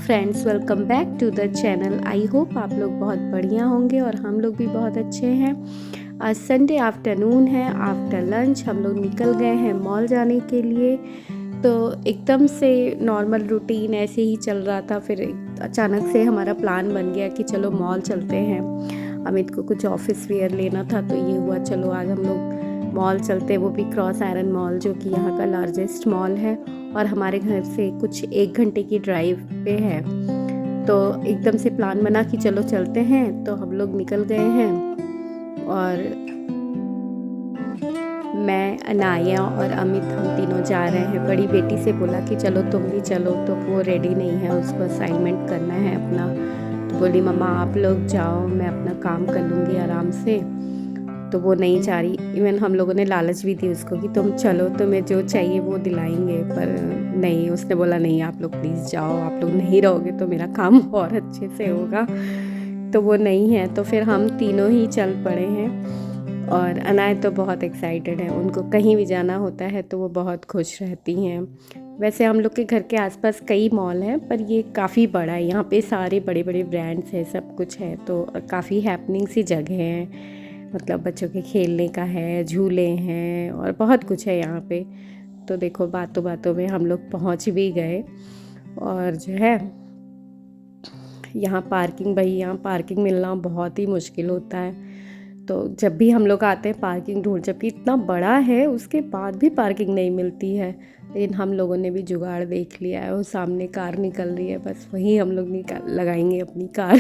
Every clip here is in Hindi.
Friends, welcome back to the channel. I hope आप लोग बहुत बढ़िया होंगे और हम लोग भी बहुत अच्छे हैं। आज संडे आफ्टरनून है। आफ्टर लंच हम लोग निकल गए हैं मॉल जाने के लिए। तो एकदम से नॉर्मल रूटीन ऐसे ही चल रहा था, फिर अचानक से हमारा प्लान बन गया कि चलो मॉल चलते हैं। अमित को कुछ ऑफिस वेयर लेना था तो ये हुआ चलो आज हम लोग मॉल चलते हैं, वो भी क्रॉस आयरन मॉल जो कि यहाँ का लार्जेस्ट मॉल है और हमारे घर से कुछ 1 घंटे की ड्राइव पे है। तो एकदम से प्लान बना कि चलो चलते हैं, तो हम लोग निकल गए हैं। और मैं, अनाया और अमित हम तीनों जा रहे हैं। बड़ी बेटी से बोला कि चलो तुम भी चलो, तो वो रेडी नहीं है, उसको असाइनमेंट करना है अपना। तो बोली मम्मा आप लोग जाओ, मैं अपना काम कर लूँगी आराम से। तो वो नहीं जा रही। इवन हम लोगों ने लालच भी दी उसको कि तुम चलो, तुम्हें जो चाहिए वो दिलाएंगे, पर नहीं, उसने बोला नहीं आप लोग प्लीज़ जाओ, आप लोग नहीं रहोगे तो मेरा काम और अच्छे से होगा। तो वो नहीं है, तो फिर हम तीनों ही चल पड़े हैं। और अनाया तो बहुत एक्साइटेड है, उनको कहीं भी जाना होता है तो वो बहुत खुश रहती हैं। वैसे हम लोग के घर के आसपास कई मॉल हैं, पर ये काफ़ी बड़ा है, यहाँ पे सारे बड़े बड़े ब्रांड्स हैं, सब कुछ है, तो काफ़ी हैपनिंग सी जगह है। मतलब बच्चों के खेलने का है, झूले हैं और बहुत कुछ है यहाँ पे। तो देखो बातों बातों में हम लोग पहुँच भी गए। और जो है यहाँ पार्किंग मिलना बहुत ही मुश्किल होता है। तो जब भी हम लोग आते हैं पार्किंग ढूंढ, जबकि इतना बड़ा है उसके बाद भी पार्किंग नहीं मिलती है। लेकिन हम लोगों ने भी जुगाड़ देख लिया है, वो सामने कार निकल रही है, बस वहीं हम लोग लगाएंगे अपनी कार।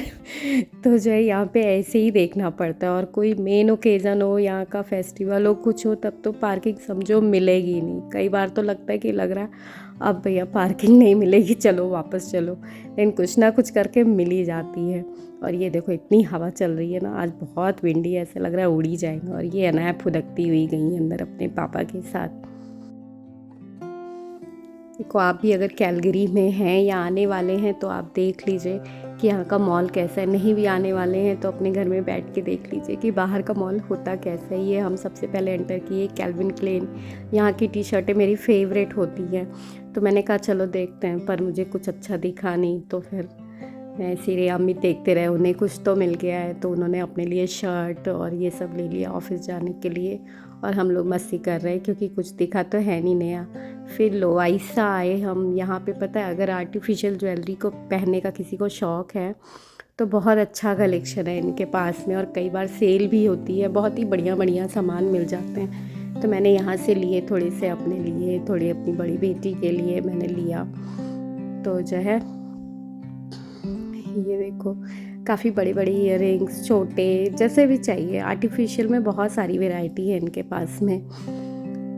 तो जो है यहाँ पे ऐसे ही देखना पड़ता है। और कोई मेन ओकेज़न हो, यहाँ का फेस्टिवल हो, कुछ हो, तब तो पार्किंग समझो मिलेगी नहीं। कई बार तो लगता है कि लग रहा है अब भैया पार्किंग नहीं मिलेगी, चलो वापस चलो, लेकिन कुछ ना कुछ करके मिल ही जाती है। और ये देखो इतनी हवा चल रही है ना, आज बहुत विंडी है, ऐसा लग रहा है उड़ ही जाएंगे। और ये अनाया फुदकती हुई गई अंदर अपने पापा के साथ। देखो आप भी अगर कैलगरी में हैं या आने वाले हैं तो आप देख लीजिए कि यहाँ का मॉल कैसा है। नहीं भी आने वाले हैं तो अपने घर में बैठ के देख लीजिए कि बाहर का मॉल होता कैसा है। ये हम सबसे पहले एंटर किए कैल्विन क्लेन। यहाँ की टी शर्टें मेरी फेवरेट होती हैं, तो मैंने कहा चलो देखते हैं, पर मुझे कुछ अच्छा दिखा नहीं, तो फिर मैं इसीलिए अम्मी देखते रहे, उन्हें कुछ तो मिल गया है, तो उन्होंने अपने लिए शर्ट और ये सब ले लिया ऑफिस जाने के लिए। और हम लोग मस्ती कर रहे हैं क्योंकि कुछ दिखा तो है नहीं नया। फिर लो ऐसा आए हम यहाँ पे। पता है अगर आर्टिफिशियल ज्वेलरी को पहनने का किसी को शौक़ है तो बहुत अच्छा कलेक्शन है इनके पास में, और कई बार सेल भी होती है, बहुत ही बढ़िया बढ़िया सामान मिल जाते हैं। तो मैंने यहाँ से लिए थोड़े से अपने लिए, थोड़े अपनी बड़ी बेटी के लिए मैंने लिया। तो जो है ये देखो काफ़ी बड़ी बड़ी इयररिंग्स, छोटे जैसे भी चाहिए, आर्टिफिशियल में बहुत सारी वैरायटी है इनके पास में।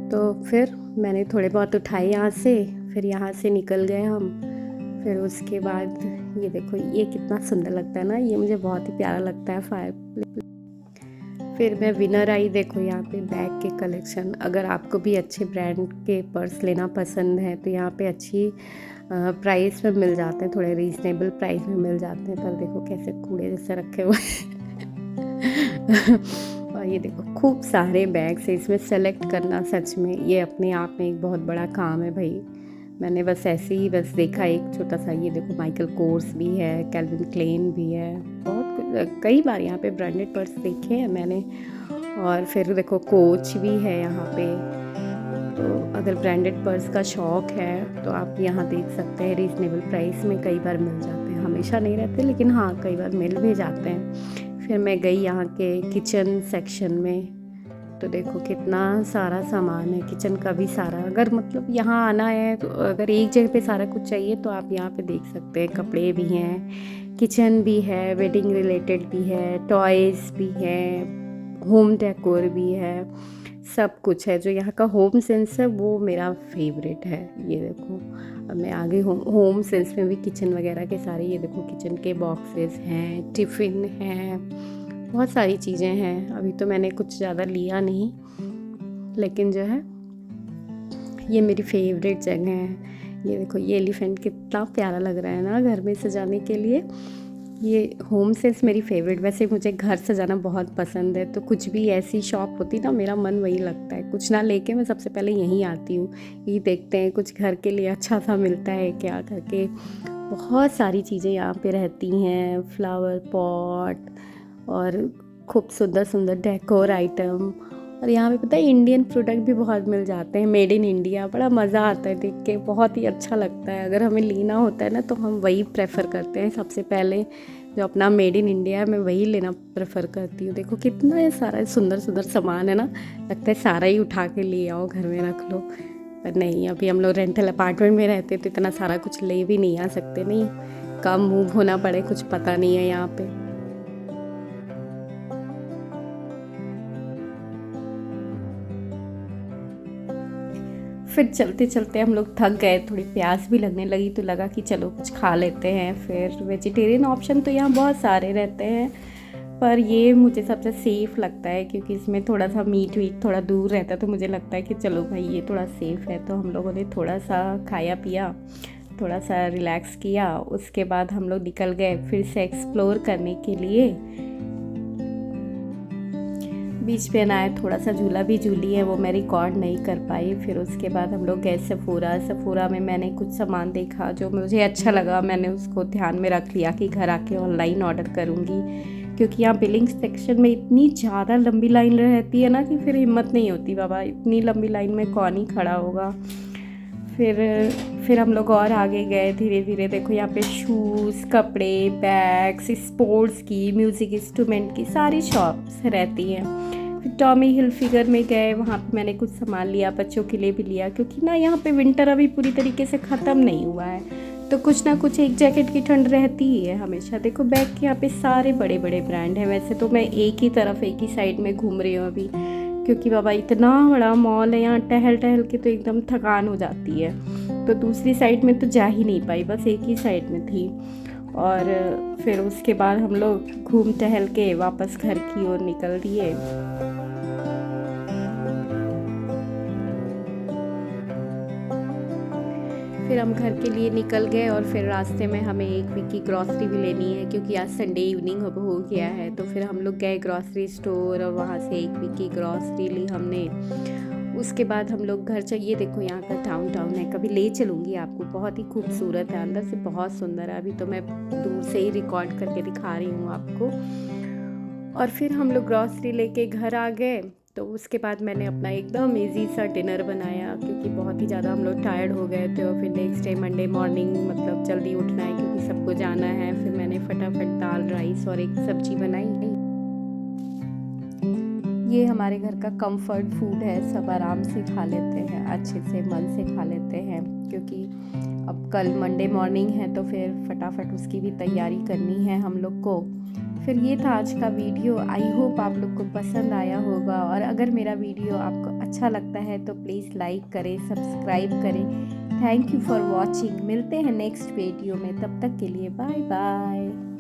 तो फिर मैंने थोड़े बहुत उठाए यहाँ से, फिर यहाँ से निकल गए हम। फिर उसके बाद ये देखो ये कितना सुंदर लगता है ना, ये मुझे बहुत ही प्यारा लगता है फायर। फिर मैं विनर आई। देखो यहाँ पे बैग के कलेक्शन, अगर आपको भी अच्छे ब्रांड के पर्स लेना पसंद है तो यहाँ पे अच्छी प्राइस में मिल जाते हैं, थोड़े रीजनेबल प्राइस में मिल जाते हैं। पर देखो कैसे कूड़े जैसे रखे हुए और ये देखो खूब सारे बैग्स है, इसमें सेलेक्ट करना सच में ये अपने आप में एक बहुत बड़ा काम है भाई। मैंने बस ऐसे ही बस देखा एक छोटा सा, ये देखो माइकल कोर्स भी है, कैल्विन क्लेन भी है, बहुत कई बार यहाँ पे ब्रांडेड पर्स देखे हैं मैंने। और फिर देखो कोच भी है यहाँ पे। तो अगर ब्रांडेड पर्स का शौक़ है तो आप यहाँ देख सकते हैं, रीज़नेबल प्राइस में कई बार मिल जाते हैं, हमेशा नहीं रहते लेकिन हाँ कई बार मिल भी जाते हैं। फिर मैं गई यहाँ के किचन सेक्शन में, तो देखो कितना सारा सामान है किचन का भी सारा। अगर मतलब यहाँ आना है तो अगर एक जगह पे सारा कुछ चाहिए तो आप यहाँ पे देख सकते हैं। कपड़े भी हैं, किचन भी है, वेडिंग रिलेटेड भी है, टॉयज़ भी है, होम डेकोर भी है, सब कुछ है। जो यहाँ का होम सेंस है वो मेरा फेवरेट है। ये देखो अब मैं आगे होम सेंस में भी किचन वगैरह के सारे, ये देखो किचन के बॉक्सेस हैं, टिफ़िन है, बहुत सारी चीज़ें हैं। अभी तो मैंने कुछ ज़्यादा लिया नहीं, लेकिन जो है ये मेरी फेवरेट जगह है। ये देखो ये एलिफेंट कितना प्यारा लग रहा है ना घर में सजाने के लिए। ये होम सेल्स मेरी फेवरेट। वैसे मुझे घर सजाना बहुत पसंद है, तो कुछ भी ऐसी शॉप होती ना मेरा मन वही लगता है। कुछ ना लेके मैं सबसे पहले यहीं आती हूँ, यही देखते हैं कुछ घर के लिए अच्छा सा मिलता है क्या करके। बहुत सारी चीज़ें यहाँ पे रहती हैं, फ्लावर पॉट और खूब सुंदर सुंदर डेकोर आइटम। और यहाँ पे पता है इंडियन प्रोडक्ट भी बहुत मिल जाते हैं, मेड इन इंडिया। बड़ा मज़ा आता है देख के, बहुत ही अच्छा लगता है। अगर हमें लेना होता है ना तो हम वही प्रेफर करते हैं सबसे पहले, जो अपना मेड इन इंडिया है मैं वही लेना प्रेफर करती हूँ। देखो कितना ये सारा सुंदर सुंदर सामान है ना, लगता है सारा ही उठा के ले आओ घर में रख लो। पर नहीं, अभी हम लोग रेंटल अपार्टमेंट में रहते तो इतना सारा कुछ ले भी नहीं आ सकते, नहीं कब मूव होना पड़े कुछ पता नहीं है यहाँ पे। फिर चलते चलते हम लोग थक गए, थोड़ी प्यास भी लगने लगी, तो लगा कि चलो कुछ खा लेते हैं। फिर वेजिटेरियन ऑप्शन तो यहाँ बहुत सारे रहते हैं, पर ये मुझे सबसे सेफ़ लगता है क्योंकि इसमें थोड़ा सा मीट वीट थोड़ा दूर रहता है। तो मुझे लगता है कि चलो भाई ये थोड़ा सेफ़ है। तो हम लोगों ने थोड़ा सा खाया पिया, थोड़ा सा रिलैक्स किया। उसके बाद हम लोग निकल गए फिर से एक्सप्लोर करने के लिए। बीच पे ना है, थोड़ा सा झूला भी झूली है, वो मैं रिकॉर्ड नहीं कर पाई। फिर उसके बाद हम लोग गए सफोरा में मैंने कुछ सामान देखा जो मुझे अच्छा लगा, मैंने उसको ध्यान में रख लिया कि घर आके ऑनलाइन ऑर्डर करूँगी। क्योंकि यहाँ बिलिंग सेक्शन में इतनी ज़्यादा लंबी लाइन रहती है ना कि फिर हिम्मत नहीं होती, बाबा इतनी लंबी लाइन में कौन ही खड़ा होगा। फिर हम लोग और आगे गए धीरे धीरे। देखो यहाँ पे शूज़, कपड़े, बैग्स, स्पोर्ट्स की, म्यूज़िक इंस्ट्रूमेंट की सारी शॉप्स रहती हैं। फिर टॉमी हिल फिगर में गए, वहाँ पे मैंने कुछ सामान लिया, बच्चों के लिए भी लिया क्योंकि ना यहाँ पे विंटर अभी पूरी तरीके से ख़त्म नहीं हुआ है, तो कुछ ना कुछ एक जैकेट की ठंड रहती ही है हमेशा। देखो बैग के यहाँ पे सारे बड़े बड़े ब्रांड हैं। वैसे तो मैं एक ही तरफ एक ही साइड में घूम रही हूँ अभी, क्योंकि बाबा इतना बड़ा मॉल है, यहाँ टहल टहल के तो एकदम थकान हो जाती है। तो दूसरी साइड में तो जा ही नहीं पाई, बस एक ही साइड में थी। और फिर उसके बाद हम लोग घूम टहल के वापस घर की ओर निकल दिए। फिर हम घर के लिए निकल गए और फिर रास्ते में हमें एक वीक की ग्रॉसरी भी लेनी है क्योंकि आज संडे इवनिंग हो गया है। तो फिर हम लोग गए ग्रॉसरी स्टोर और वहाँ से एक वीक की ग्रॉसरी ली हमने। उसके बाद हम लोग घर चाहिए। देखो यहाँ का टाउन है, कभी ले चलूँगी आपको, बहुत ही खूबसूरत है, अंदर से बहुत सुंदर है। अभी तो मैं दूर से ही रिकॉर्ड करके दिखा रही हूँ आपको। और फिर हम लोग ग्रॉसरी लेके घर आ गए। तो उसके बाद मैंने अपना एकदम इजी सा डिनर बनाया क्योंकि बहुत ही ज़्यादा हम लोग टायर्ड हो गए थे। और फिर नेक्स्ट डे मंडे मॉर्निंग मतलब जल्दी उठना है क्योंकि सबको जाना है। फिर मैंने फटाफट दाल, राइस और एक सब्जी बनाई। ये हमारे घर का कंफर्ट फूड है, सब आराम से खा लेते हैं, अच्छे से मन से खा लेते हैं क्योंकि अब कल मंडे मॉर्निंग है तो फिर फटाफट उसकी भी तैयारी करनी है हम लोग को। फिर ये था आज का वीडियो। आई होप आप लोग को पसंद आया होगा, और अगर मेरा वीडियो आपको अच्छा लगता है तो प्लीज़ लाइक करें, सब्सक्राइब करें। Thank you for watching. मिलते हैं नेक्स्ट वीडियो में, तब तक के लिए बाय बाय।